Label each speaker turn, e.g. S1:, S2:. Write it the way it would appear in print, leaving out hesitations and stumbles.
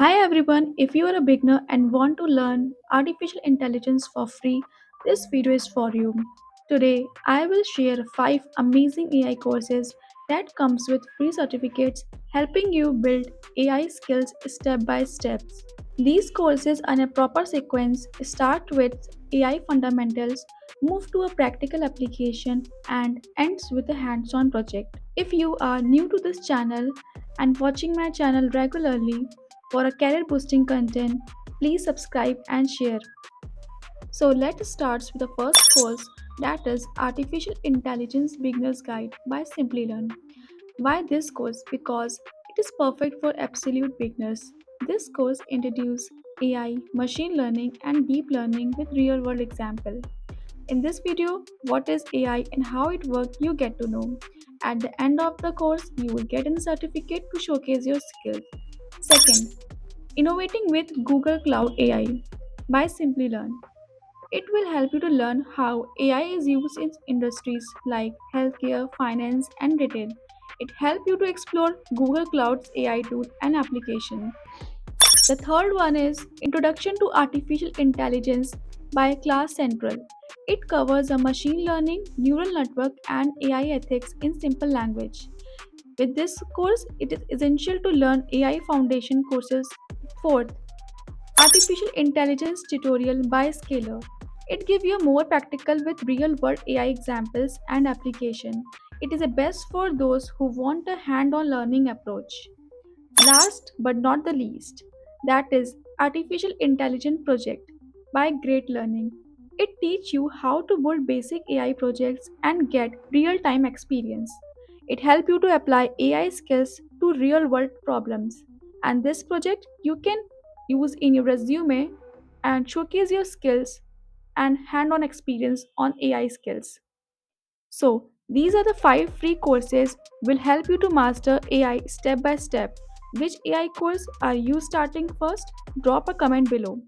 S1: Hi everyone, if you are a beginner and want to learn artificial intelligence for free, this video is for you. Today, I will share 5 amazing AI courses that comes with free certificates helping you build AI skills step by step. These courses are in a proper sequence start with AI fundamentals, move to a practical application and ends with a hands-on project. If you are new to this channel and watching my channel regularly for a career boosting content, please subscribe and share. So let's start with the first course, that is Artificial Intelligence Beginner's Guide by Simplilearn. Why this course? Because it is perfect for absolute beginners. This course introduces AI, machine learning and deep learning with real world example. In this video, what is AI and how it works you get to know. At the end of the course, you will get a certificate to showcase your skills. Second, Innovating with Google Cloud AI by Simplilearn. It will help you to learn how AI is used in industries like healthcare, finance, and retail. It helps you to explore Google Cloud's AI tools and application. The third one is Introduction to Artificial Intelligence by Class Central. It covers a machine learning, neural network, and AI ethics in simple language. With this course, it is essential to learn AI foundation courses. Fourth, Artificial Intelligence Tutorial by Scalar. It gives you more practical with real world AI examples and application. It is a best for those who want a hand-on learning approach. Last but not the least, that is Artificial Intelligence Project by Great Learning. It teaches you how to build basic AI projects and get real-time experience. It helps you to apply AI skills to real-world problems. And this project you can use in your resume and showcase your skills and hand-on experience on AI skills. So, these are the 5 free courses will help you to master AI step by step. Which AI course are you starting first? Drop a comment below.